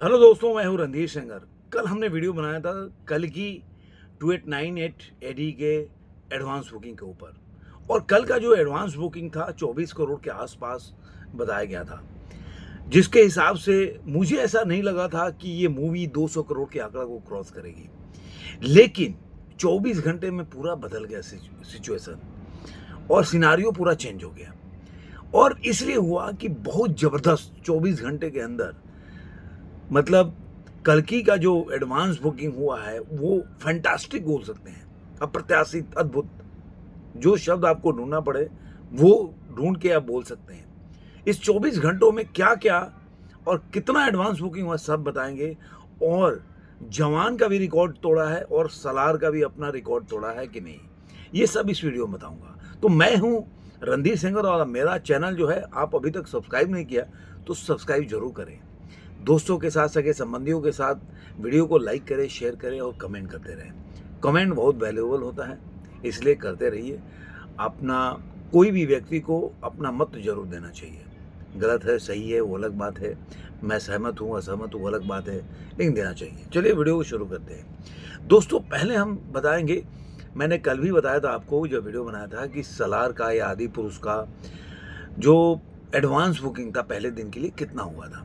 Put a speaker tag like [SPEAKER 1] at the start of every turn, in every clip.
[SPEAKER 1] Hello दोस्तों, मैं हूं रणधीर सेंगर। कल हमने वीडियो बनाया था कल की 2898 एडी के एडवांस बुकिंग के ऊपर। और कल का जो एडवांस बुकिंग था 24 करोड़ के आसपास बताया गया था, जिसके हिसाब से मुझे ऐसा नहीं लगा था कि ये मूवी 200 करोड़ के आंकड़ा को क्रॉस करेगी। लेकिन 24 घंटे में पूरा बदल गया सिचुएशन और सिनारियो पूरा चेंज हो गया। और इसलिए हुआ कि बहुत ज़बरदस्त 24 घंटे के अंदर, मतलब कल्कि का जो एडवांस बुकिंग हुआ है वो फैंटास्टिक बोल सकते हैं, अप्रत्याशित, अद्भुत। जो शब्द आपको ढूंढना पड़े वो ढूंढ के आप बोल सकते हैं। इस 24 घंटों में क्या क्या और कितना एडवांस बुकिंग हुआ सब बताएंगे। और जवान का भी रिकॉर्ड तोड़ा है और सलार का भी अपना रिकॉर्ड तोड़ा है कि नहीं, ये सब इस वीडियो में बताऊंगा। तो मैं हूं रणधीर सिंगर और मेरा चैनल जो है आप अभी तक सब्सक्राइब नहीं किया तो सब्सक्राइब जरूर करें। दोस्तों के साथ, सगे संबंधियों के साथ वीडियो को लाइक करें, शेयर करें और कमेंट करते रहें। कमेंट बहुत वैल्यूएबल होता है, इसलिए करते रहिए। अपना कोई भी व्यक्ति को अपना मत जरूर देना चाहिए। गलत है, सही है, वो अलग बात है। मैं सहमत हूँ, असहमत हूँ, अलग बात है, लेकिन देना चाहिए। चलिए वीडियो को शुरू करते हैं। दोस्तों, पहले हम बताएंगे, मैंने कल भी बताया था आपको जब वीडियो बनाया था कि सलार का या आदि पुरुष का जो एडवांस बुकिंग था पहले दिन के लिए कितना हुआ था।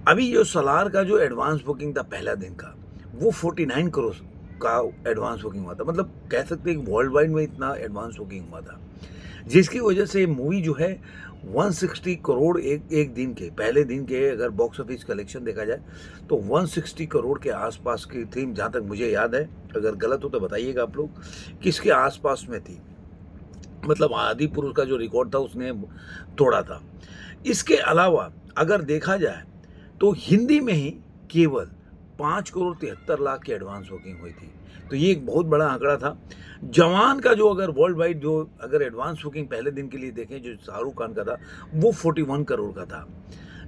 [SPEAKER 1] अभी जो सलार का जो एडवांस बुकिंग था पहला दिन का, वो 49 करोड़ का एडवांस बुकिंग हुआ था। मतलब कह सकते हैं कि वर्ल्ड वाइड में इतना एडवांस बुकिंग हुआ था, जिसकी वजह से मूवी जो है 160 करोड़ एक दिन के, पहले दिन के अगर बॉक्स ऑफिस कलेक्शन देखा जाए तो 160 करोड़ के आसपास की थी, जहाँ तक मुझे याद है। अगर गलत हो तो बताइएगा आप लोग, किसके आसपास में थी। मतलब आदि पुरुष का जो रिकॉर्ड था उसने तोड़ा था। इसके अलावा अगर देखा जाए तो हिंदी में ही केवल 5 करोड़ 73 लाख की एडवांस बुकिंग हुई थी। तो ये एक बहुत बड़ा आंकड़ा था। जवान का जो अगर वर्ल्ड वाइड जो अगर एडवांस बुकिंग पहले दिन के लिए देखें, जो शाहरुख खान का था, वो 41 करोड़ का था।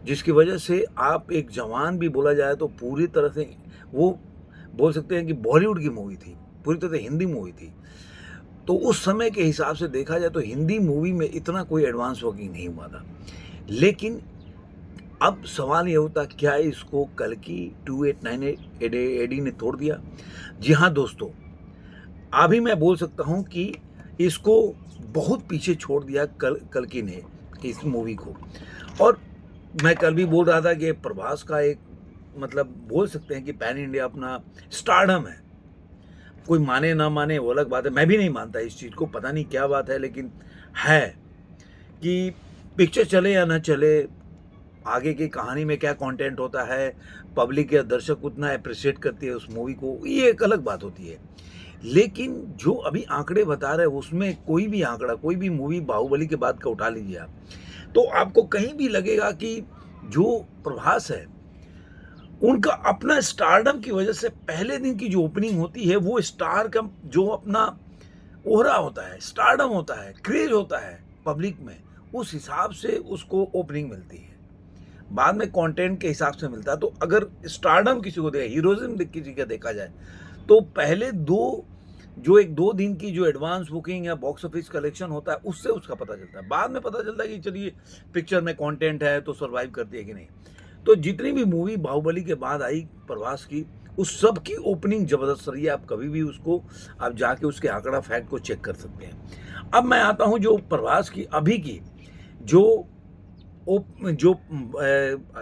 [SPEAKER 1] जिसकी वजह से आप एक जवान भी बोला जाए तो पूरी तरह से वो बोल सकते हैं कि बॉलीवुड की मूवी थी, पूरी तरह से हिंदी मूवी थी। तो उस समय के हिसाब से देखा जाए तो हिंदी मूवी में इतना कोई एडवांस बुकिंग नहीं हुआ था। लेकिन अब सवाल ये होता, क्या इसको कल की 2898 एडी ने तोड़ दिया? जी हाँ दोस्तों, अभी मैं बोल सकता हूँ कि इसको बहुत पीछे छोड़ दिया कल्कि ने इस मूवी को। और मैं कल भी बोल रहा था कि प्रभास का एक, मतलब बोल सकते हैं कि पैन इंडिया अपना स्टारडम है। कोई माने ना माने वो अलग बात है, मैं भी नहीं मानता इस चीज़ को, पता नहीं क्या बात है, लेकिन है कि पिक्चर चले या ना चले, आगे की कहानी में क्या कंटेंट होता है, पब्लिक या दर्शक उतना अप्रिशिएट करती है उस मूवी को, ये एक अलग बात होती है। लेकिन जो अभी आंकड़े बता रहे हैं उसमें कोई भी आंकड़ा, कोई भी मूवी बाहुबली के बाद का उठा लीजिए आप, तो आपको कहीं भी लगेगा कि जो प्रभास है उनका अपना स्टारडम की वजह से पहले दिन की जो ओपनिंग होती है वो स्टार का जो अपना ओहरा होता है, स्टारडम होता है, क्रेज होता है पब्लिक में, उस हिसाब से उसको ओपनिंग मिलती है। बाद में कंटेंट के हिसाब से मिलता है। तो अगर स्टारडम किसी को देखा, हीरोइज्म किसी का देखा जाए, तो पहले जो एक दो दिन की जो एडवांस बुकिंग या बॉक्स ऑफिस कलेक्शन होता है उससे उसका पता चलता है। बाद में पता चलता है कि चलिए पिक्चर में कंटेंट है तो सर्वाइव करती है कि नहीं। तो जितनी भी मूवी बाहुबली के बाद आई प्रभास की, उस सब की ओपनिंग जबरदस्त रही है। आप कभी भी उसको आप जाके उसके आंकड़ा फैक्ट को चेक कर सकते हैं। अब मैं आता हूं जो प्रभास की अभी की जो जो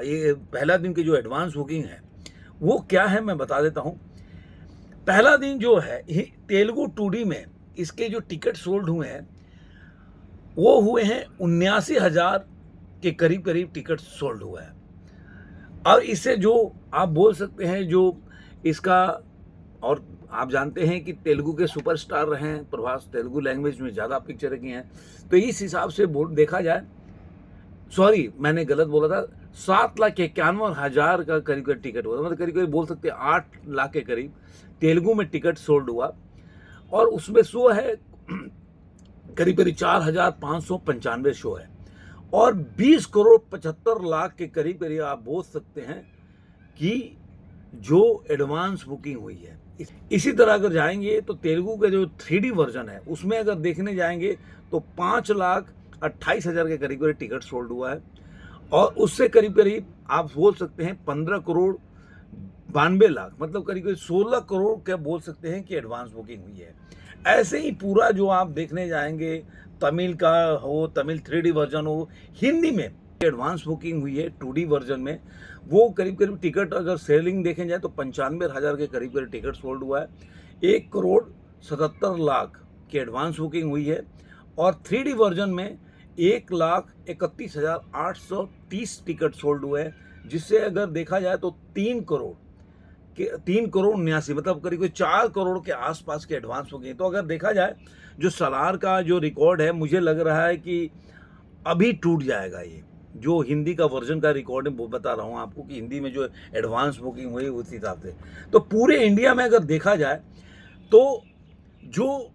[SPEAKER 1] ये पहला दिन की जो एडवांस बुकिंग है वो क्या है मैं बता देता हूँ। पहला दिन जो है तेलुगु 2D में इसके जो टिकट सोल्ड हुए हैं वो हुए हैं 79,000 के करीब करीब टिकट सोल्ड हुआ है। और इससे जो आप बोल सकते हैं जो इसका, और आप जानते हैं कि तेलुगु के सुपरस्टार रहे हैं प्रभास, तेलुगु लैंग्वेज में ज़्यादा पिक्चरें की हैं, तो इस हिसाब से देखा जाए, सॉरी मैंने गलत बोला था, 7,91,000 का करीब करीब टिकट हुआ था। मतलब करीब करीब बोल सकते हैं 8 लाख के करीब तेलुगु में टिकट सोल्ड हुआ। और उसमें शो है करीब करीब 4,595 शो है। और 20 करोड़ 75 लाख के करीब करीब आप बोल सकते हैं कि जो एडवांस बुकिंग हुई है। इसी तरह अगर जाएंगे तो तेलुगु का जो 3D वर्जन है उसमें अगर देखने जाएंगे तो 5,28,000 के करीब करीब टिकट सोल्ड हुआ है। और उससे करीब करीब आप बोल सकते हैं 15 करोड़ 92 लाख, मतलब करीब करीब 16 करोड़ क्या बोल सकते हैं कि एडवांस बुकिंग हुई है। ऐसे ही पूरा जो आप देखने जाएंगे, तमिल का हो, तमिल 3D वर्जन हो, हिंदी में एडवांस बुकिंग हुई है 2D वर्जन में, वो करीब करीब टिकट अगर सेलिंग देखें जाए तो 95,000 के करीब करीब टिकट सोल्ड हुआ है। 1 करोड़ 77 लाख की एडवांस बुकिंग हुई है और 3D वर्जन में 1,31,830 टिकट सोल्ड हुए हैं, जिससे अगर देखा जाए तो 3 करोड़ 89, मतलब करीब 4 करोड़ के आसपास के एडवांस हो गए। तो अगर देखा जाए जो सलार का जो रिकॉर्ड है, मुझे लग रहा है कि अभी टूट जाएगा ये, जो हिंदी का वर्जन का रिकॉर्ड है वो बता रहा हूँ आपको कि हिंदी में जो एडवांस बुकिंग हुई उस हिसाब से। तो पूरे इंडिया में अगर देखा जाए तो जो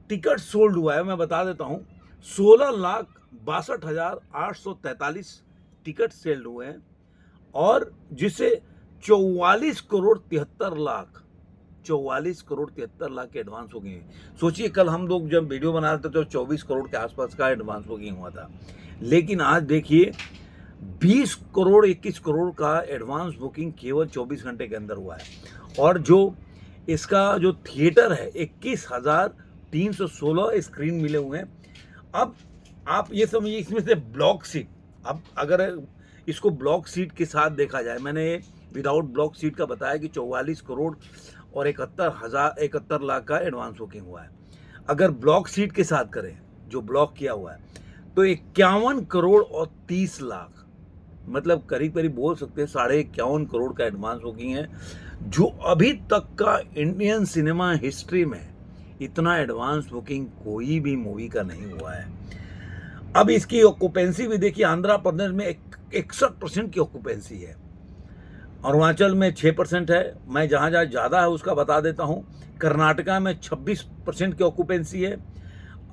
[SPEAKER 1] टिकट सोल्ड हुआ है मैं बता देता हूँ, 16,62,843 टिकट सेल्ड हुए हैं और जिससे 44 करोड़ 73 लाख 44 करोड़ 73 लाख के एडवांस बुकिंग है। सोचिए कल हम लोग जब वीडियो बना रहे थे तो 24 करोड़ के आसपास का एडवांस बुकिंग हुआ था, लेकिन आज देखिए 20 करोड़ 21 करोड़ का एडवांस बुकिंग केवल 24 घंटे के अंदर हुआ है। और जो इसका जो थिएटर है 21,316 स्क्रीन मिले हुए हैं। अब आप ये समझिए इसमें से ब्लॉक सीट, अब अगर इसको ब्लॉक सीट के साथ देखा जाए, मैंने विदाउट ब्लॉक सीट का बताया कि 44 करोड़ और 71 लाख का एडवांस बुकिंग हुआ है। अगर ब्लॉक सीट के साथ करें जो ब्लॉक किया हुआ है तो 51 करोड़ और 30 लाख, मतलब करीब करीब बोल सकते हैं 51.5 करोड़ का एडवांस बुकिंग है, जो अभी तक का इंडियन सिनेमा हिस्ट्री में इतना एडवांस बुकिंग कोई भी मूवी का नहीं हुआ है। अब इसकी ऑक्यूपेंसी भी देखिए, आंध्र प्रदेश में 61% की ऑक्यूपेंसी है, अरुणाचल में 6% है, मैं जहाँ जहाँ ज़्यादा है उसका बता देता हूँ। कर्नाटका में 26% की ऑक्यूपेंसी है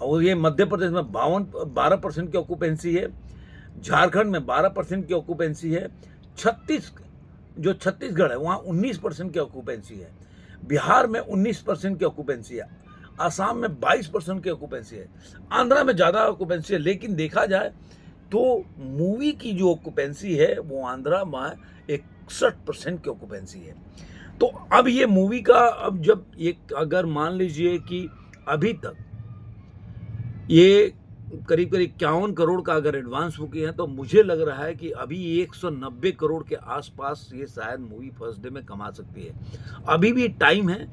[SPEAKER 1] और ये मध्य प्रदेश में 12% की ऑक्यूपेंसी है, झारखंड में 12% की ऑक्यूपेंसी है, छत्तीसगढ़ है वहाँ 19% की ऑक्यूपेंसी है, बिहार में 19% की ऑक्यूपेंसी है, आसाम में 22% की ऑक्यूपेंसी है, आंध्रा में ज़्यादा ऑक्यूपेंसी है। लेकिन देखा जाए तो मूवी की जो ऑक्यूपेंसी है वो आंध्रा में 61% की ऑक्यूपेंसी है। तो अब ये मूवी का, अब जब ये अगर मान लीजिए कि अभी तक ये करीब करीब 51 करोड़ का अगर एडवांस बुकिंग है, तो मुझे लग रहा है कि अभी 190 करोड़ के आसपास ये शायद मूवी फर्स्ट डे में कमा सकती है। अभी भी टाइम है,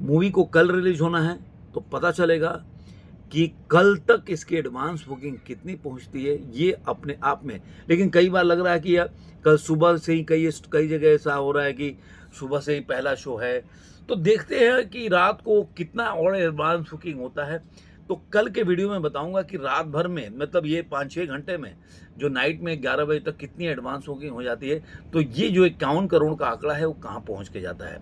[SPEAKER 1] मूवी को कल रिलीज होना है तो पता चलेगा कि कल तक इसकी एडवांस बुकिंग कितनी पहुंचती है ये अपने आप में। लेकिन कई बार लग रहा है कि यार कल सुबह से ही कई जगह ऐसा हो रहा है कि सुबह से ही पहला शो है, तो देखते हैं कि रात को कितना और एडवांस बुकिंग होता है। तो कल के वीडियो में बताऊंगा कि रात भर में, मतलब ये 5-6 घंटे में, जो नाइट में 11 बजे तक कितनी एडवांस बुकिंग हो जाती है, तो ये जो 51 करोड़ का आंकड़ा है वो कहाँ पहुँच के जाता है।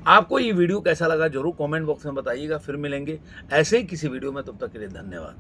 [SPEAKER 1] आपको ये वीडियो कैसा लगा जरूर कमेंट बॉक्स में बताइएगा। फिर मिलेंगे ऐसे ही किसी वीडियो में, तब तक के लिए धन्यवाद।